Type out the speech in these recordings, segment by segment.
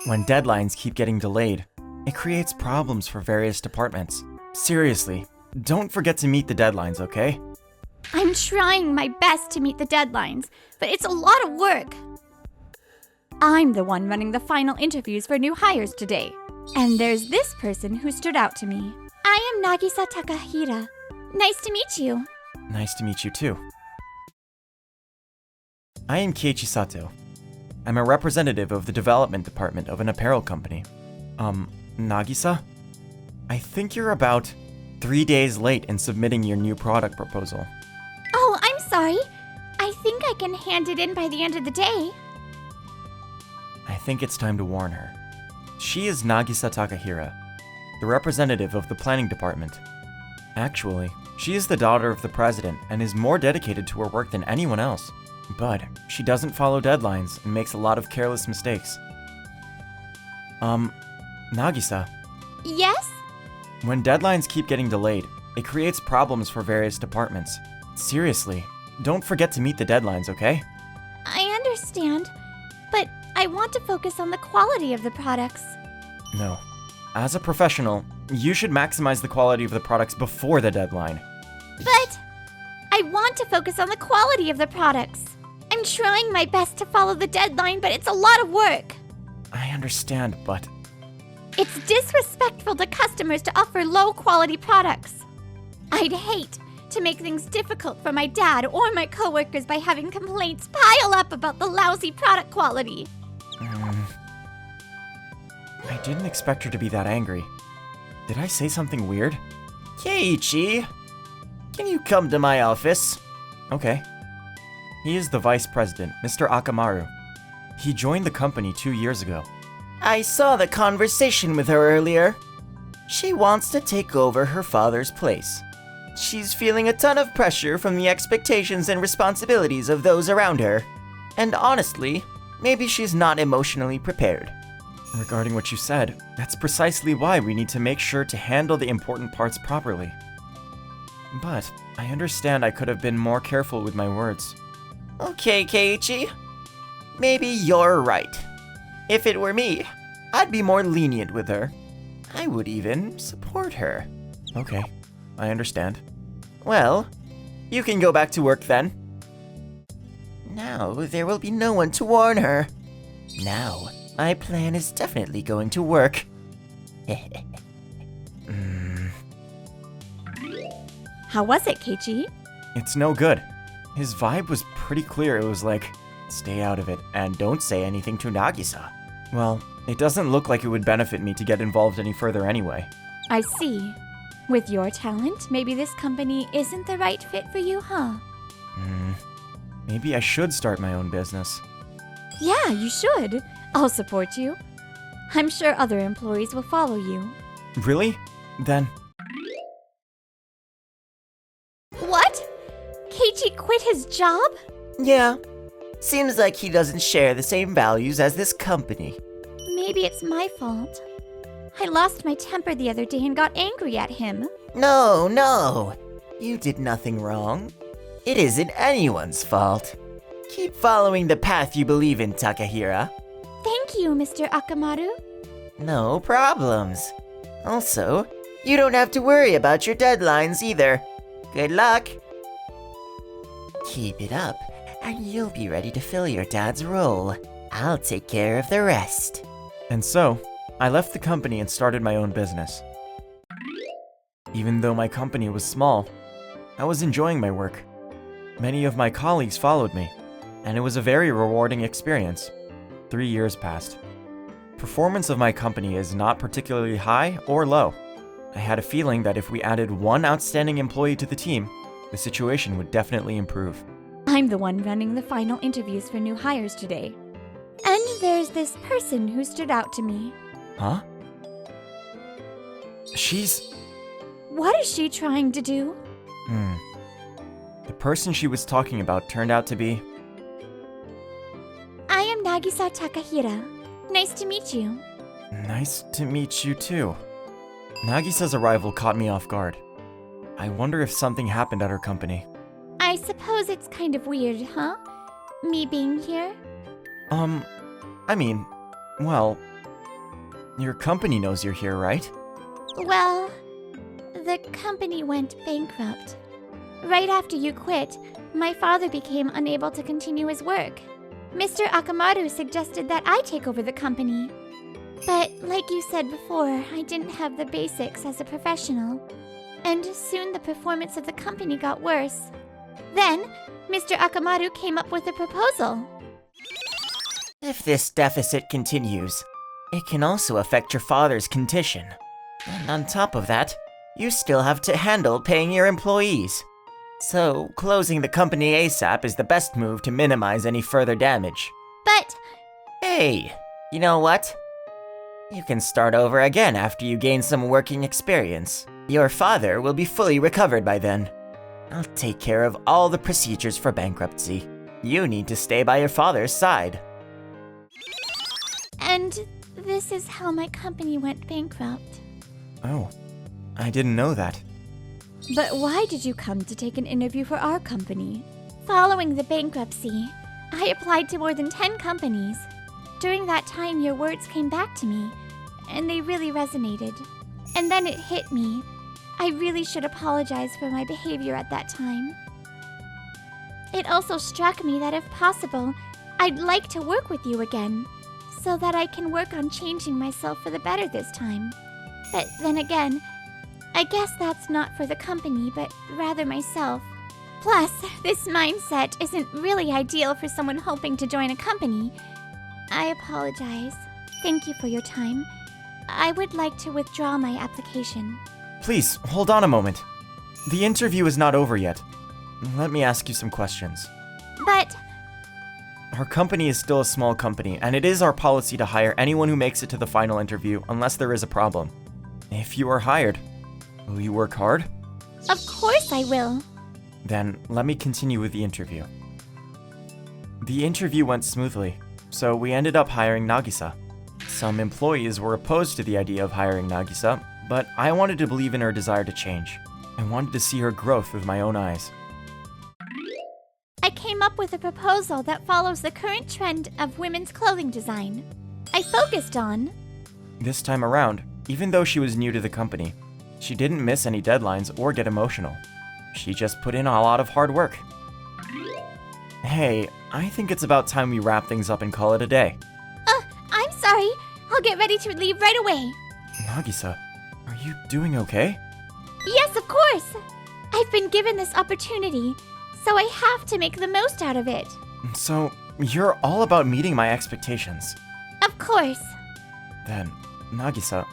When deadlines keep getting delayed, it creates problems for various departments. Seriously, don't forget to meet the deadlines, okay? I'm trying my best to meet the deadlines, but it's a lot of work. I'm the one running the final interviews for new hires today. And there's this person who stood out to me. I am Nagisa Takahira. Nice to meet you. Nice to meet you too. I am Keiichi Sato. I'm a representative of the development department of an apparel company. Nagisa? I think you're about 3 days late in submitting your new product proposal. Oh, I'm sorry. I think I can hand it in by the end of the day. I think it's time to warn her. She is Nagisa Takahira, the representative of the planning department. Actually, she is the daughter of the president and is more dedicated to her work than anyone else. But she doesn't follow deadlines and makes a lot of careless mistakes. Nagisa, Yes? when deadlines keep getting delayed, it creates problems for various departments. Seriously, don't forget to meet the deadlines, okay? I understand, but I want to focus on the quality of the products. No. As a professional, you should maximize the quality of the products before the deadline. But I want to focus on the quality of the products. I'm trying my best to follow the deadline, but it's a lot of work. I understand, but It's disrespectful to customers to offer low-quality products. I'd hate to make things difficult for my dad or my coworkers by having complaints pile up about the lousy product quality. I didn't expect her to be that angry. Did I say something weird? Keiichi, can you come to my office? Okay. He is the vice president, Mr. Akamaru. He joined the company 2 years ago. I saw the conversation with her earlier. She wants to take over her father's place. She's feeling a ton of pressure from the expectations and responsibilities of those around her. And honestly, maybe she's not emotionally prepared. Regarding what you said, that's precisely why we need to make sure to handle the important parts properly. But I understand I could have been more careful with my words. Okay, Keiichi. Maybe you're right. If it were me, I'd be more lenient with her. I would even support her. Okay, I understand. Well, you can go back to work then. Now there will be no one to warn her. Now, my plan is definitely going to work. How was it, Keiichi? It's no good. His vibe was pretty clear. It was like, stay out of it and don't say anything to Nagisa. Well, it doesn't look like it would benefit me to get involved any further anyway. I see. With your talent, maybe this company isn't the right fit for you, huh? Maybe I should start my own business. Yeah, you should. I'll support you. I'm sure other employees will follow you. Really? Then, What? Keiichi quit his job? Yeah. Seems like he doesn't share the same values as this company. Maybe it's my fault. I lost my temper the other day and got angry at him. No. You did nothing wrong. It isn't anyone's fault. Keep following the path you believe in, Takahira. Thank you, Mr. Akamaru. No problems. Also, you don't have to worry about your deadlines either. Good luck. Keep it up, and you'll be ready to fill your dad's role. I'll take care of the rest. and so, I left the company and started my own business. Even though my company was small, I was enjoying my work. Many of my colleagues followed me, and it was a very rewarding experience. 3 years passed. Performance of my company is not particularly high or low. I had a feeling that if we added one outstanding employee to the team, the situation would definitely improve. I'm the one running the final interviews for new hires today. And there's this person who stood out to me. Huh? She's... What is she trying to do? The person she was talking about turned out to be... I am Nagisa Takahira. Nice to meet you. Nice to meet you too. Nagisa's arrival caught me off guard. I wonder if something happened at her company. I suppose it's kind of weird, huh? Me being here? Well, Your company knows you're here, right? Well, the company went bankrupt. Right after you quit, my father became unable to continue his work. Mr. Akamaru suggested that I take over the company. But like you said before, I didn't have the basics as a professional. And soon the performance of the company got worse. Then, Mr. Akamaru came up with a proposal. If this deficit continues, it can also affect your father's condition. And on top of that, you still have to handle paying your employees. So, closing the company ASAP is the best move to minimize any further damage. But Hey, you know what? You can start over again after you gain some working experience. Your father will be fully recovered by then. I'll take care of all the procedures for bankruptcy. You need to stay by your father's side. And this is how my company went bankrupt. Oh, I didn't know that. But why did you come to take an interview for our company? Following the bankruptcy, I applied to more than 10 companies. During that time, your words came back to me, and they really resonated. And then it hit me. I really should apologize for my behavior at that time. It also struck me that if possible, I'd like to work with you again, so that I can work on changing myself for the better this time. But then again, I guess that's not for the company, but rather myself. Plus, this mindset isn't really ideal for someone hoping to join a company. I apologize. Thank you for your time. I would like to withdraw my application. Please, hold on a moment. The interview is not over yet. Let me ask you some questions. But Our company is still a small company, and it is our policy to hire anyone who makes it to the final interview unless there is a problem. If you are hired, will you work hard? of course I will. Then let me continue with the interview. The interview went smoothly, so we ended up hiring Nagisa. Some employees were opposed to the idea of hiring Nagisa, but I wanted to believe in her desire to change. I wanted to see her growth with my own eyes. I came up with a proposal that follows the current trend of women's clothing design. I focused on This time around, even though she was new to the company, she didn't miss any deadlines or get emotional. She just put in a lot of hard work. Hey, I think it's about time we wrap things up and call it a day. I'm sorry. I'll get ready to leave right away. Nagisa, are you doing okay? Yes, of course. I've been given this opportunity, so I have to make the most out of it. So, you're all about meeting my expectations. Of course. Then, Nagisa,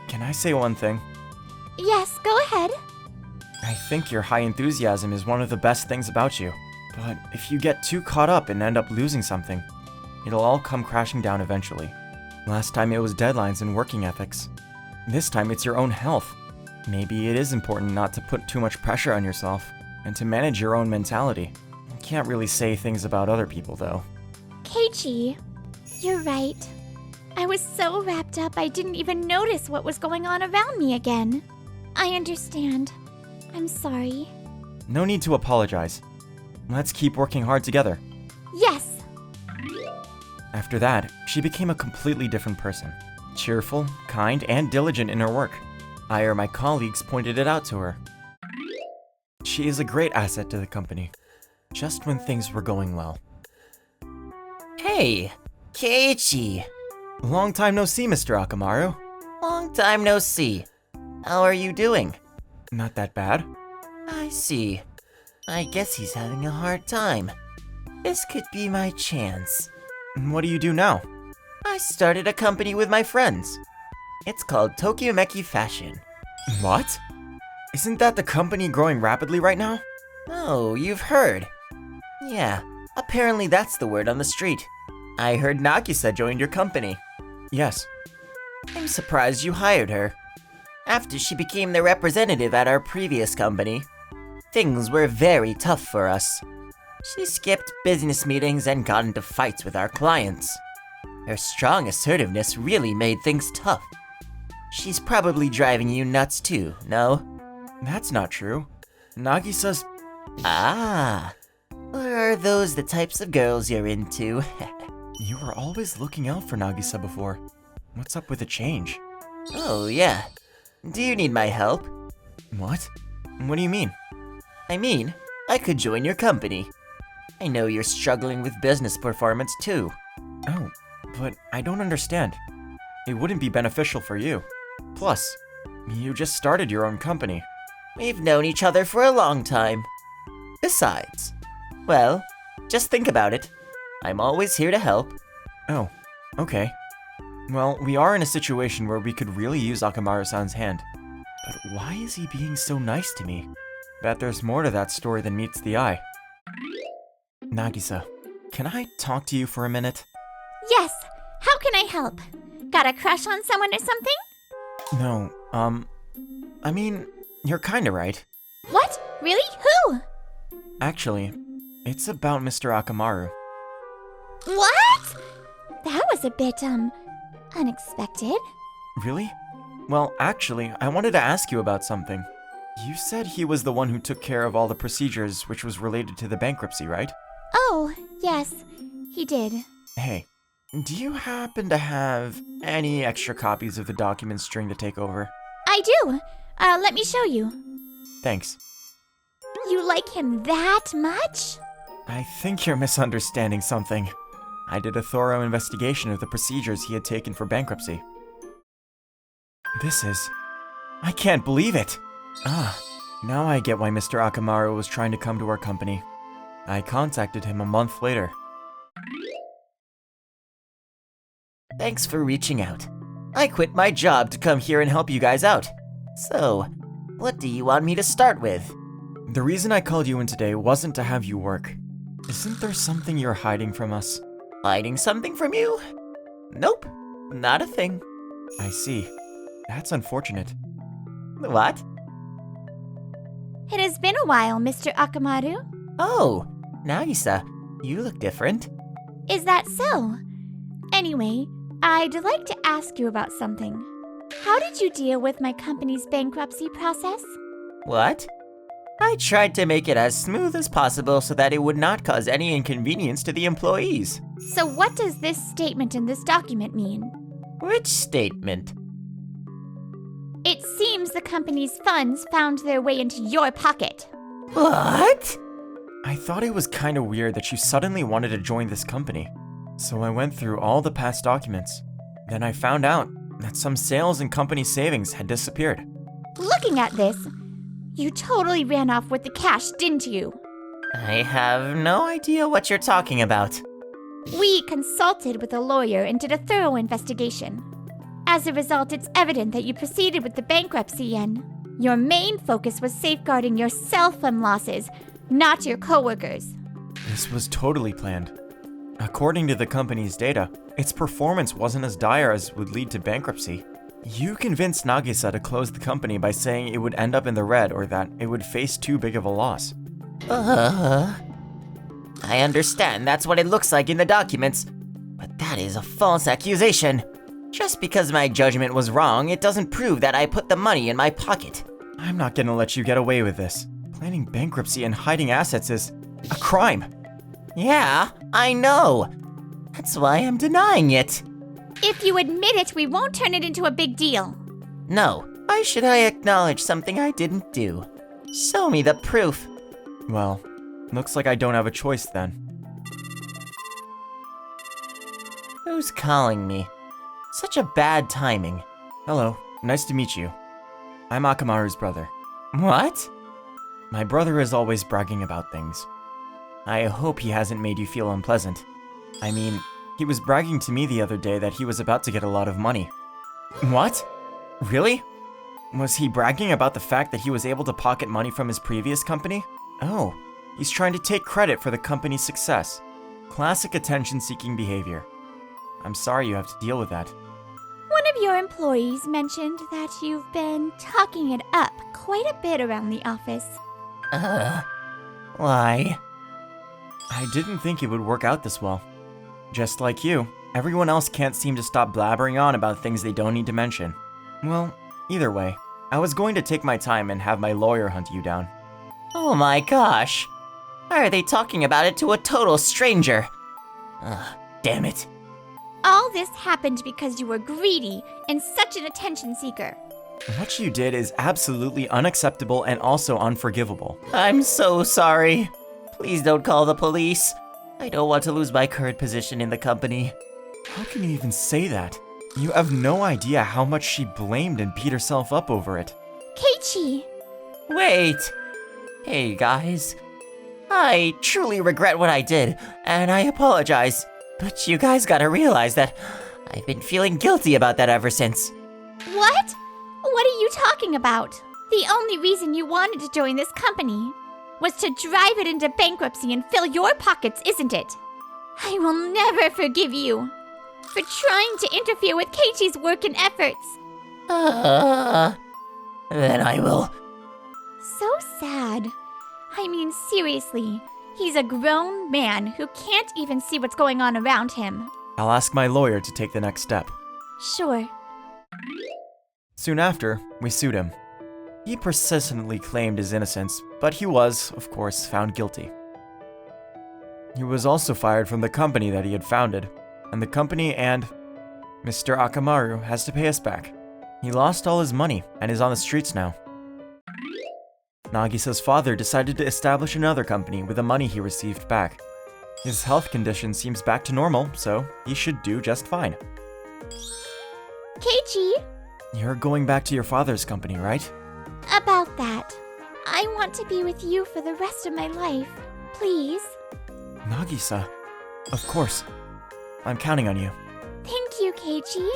can I say one thing? Yes, go ahead. I think your high enthusiasm is one of the best things about you. But if you get too caught up and end up losing something, it'll all come crashing down eventually. Last time it was deadlines and working ethics. This time it's your own health. Maybe it is important not to put too much pressure on yourself and to manage your own mentality. You can't really say things about other people though. Keiichi, you're right. I was so wrapped up I didn't even notice what was going on around me again. I understand. I'm sorry. No need to apologize. Let's keep working hard together. Yes. After that, she became a completely different person. Cheerful, kind, and diligent in her work. I or my colleagues pointed it out to her. She is a great asset to the company, just when things were going well. Hey, Keiichi. Long time no see, Mr. Akamaru. Long time no see. How are you doing? Not that bad. I see. I guess he's having a hard time. This could be my chance. What do you do now? I started a company with my friends. It's called Tokyo Meki Fashion. What? Isn't that the company growing rapidly right now? Oh, you've heard. Yeah, apparently that's the word on the street. I heard Nagisa joined your company. Yes. I'm surprised you hired her. After she became the representative at our previous company, things were very tough for us. She skipped business meetings and got into fights with our clients. Her strong assertiveness really made things tough. She's probably driving you nuts too, no? That's not true. Nagisa's... Ah, or are those the types of girls you're into? You were always looking out for Nagisa before. What's up with the change? Oh, yeah. Do you need my help? What? What do you mean? I mean, I could join your company. I know you're struggling with business performance too. Oh, but I don't understand. It wouldn't be beneficial for you. Plus, you just started your own company. We've known each other for a long time. Besides, well, just think about it. I'm always here to help. Oh, okay. Well, we are in a situation where we could really use Akamaru-san's hand. But why is he being so nice to me? Bet there's more to that story than meets the eye. Nagisa, can I talk to you for a minute? Yes, how can I help? Got a crush on someone or something? No, I mean, you're kinda right. What? Really? Who? Actually, it's about Mr. Akamaru. What? That was a bit, unexpected. Really? Well, actually, I wanted to ask you about something. You said he was the one who took care of all the procedures which was related to the bankruptcy, right? Oh, yes, he did. Hey, do you happen to have any extra copies of the documents during the takeover? I do. Let me show you. Thanks. You like him that much? I think you're misunderstanding something. I did a thorough investigation of the procedures he had taken for bankruptcy. I can't believe it! Now I get why Mr. Akamaru was trying to come to our company. I contacted him a month later. Thanks for reaching out. I quit my job to come here and help you guys out. So, what do you want me to start with? The reason I called you in today wasn't to have you work. Isn't there something you're hiding from us? Hiding something from you? Nope, not a thing. I see. That's unfortunate. What? It has been a while, Mr. Akamaru. Oh, Nagisa, you look different. Is that so? Anyway, I'd like to ask you about something. How did you deal with my company's bankruptcy process? What? I tried to make it as smooth as possible so that it would not cause any inconvenience to the employees. So what does this statement in this document mean? Which statement? It seems the company's funds found their way into your pocket. What? I thought it was kinda weird that you suddenly wanted to join this company. So I went through all the past documents. Then I found out that some sales and company savings had disappeared. Looking at this, you totally ran off with the cash, didn't you? I have no idea what you're talking about. We consulted with a lawyer and did a thorough investigation. As a result, it's evident that you proceeded with the bankruptcy and your main focus was safeguarding yourself from losses, not your coworkers. This was totally planned. According to the company's data, its performance wasn't as dire as would lead to bankruptcy. You convinced Nagisa to close the company by saying it would end up in the red or that it would face too big of a loss. I understand that's what it looks like in the documents, but that is a false accusation. Just because my judgment was wrong, it doesn't prove that I put the money in my pocket. I'm not gonna let you get away with this. Planning bankruptcy and hiding assets is a crime. Yeah, I know. That's why I'm denying it. If you admit it, we won't turn it into a big deal. No, why should I acknowledge something I didn't do? Show me the proof. Well, looks like I don't have a choice then. Who's calling me? Such a bad timing. Hello, nice to meet you. I'm Akamaru's brother. What? My brother is always bragging about things. I hope he hasn't made you feel unpleasant. I mean, he was bragging to me the other day that he was about to get a lot of money. What? Really? Was he bragging about the fact that he was able to pocket money from his previous company? Oh, he's trying to take credit for the company's success. Classic attention-seeking behavior. I'm sorry you have to deal with that. One of your employees mentioned that you've been talking it up quite a bit around the office. Why? I didn't think it would work out this well. Just like you, everyone else can't seem to stop blabbering on about things they don't need to mention. Well, either way, I was going to take my time and have my lawyer hunt you down. Oh my gosh. Why are they talking about it to a total stranger? Damn it. All this happened because you were greedy and such an attention seeker. What you did is absolutely unacceptable and also unforgivable. I'm so sorry. Please don't call the police. I don't want to lose my current position in the company. How can you even say that? You have no idea how much she blamed and beat herself up over it. Keiichi! Wait! Hey guys. I truly regret what I did, and I apologize. But you guys gotta realize that I've been feeling guilty about that ever since. What? What are you talking about? The only reason you wanted to join this company was to drive it into bankruptcy and fill your pockets, isn't it? I will never forgive you for trying to interfere with Keiichi's work and efforts. Then I will. So sad. I mean, seriously, he's a grown man who can't even see what's going on around him. I'll ask my lawyer to take the next step. Sure. Soon after, we sued him. He persistently claimed his innocence, but he was, of course, found guilty. He was also fired from the company that he had founded, and the company and Mr. Akamaru has to pay us back. He lost all his money and is on the streets now. Nagisa's father decided to establish another company with the money he received back. His health condition seems back to normal, so he should do just fine. Keiichi! You're going back to your father's company, right? About that. I want to be with you for the rest of my life. Please? Nagisa. Of course. I'm counting on you. Thank you, Keiichi.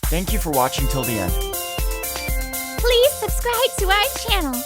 Thank you for watching till the end. Please subscribe to our channel.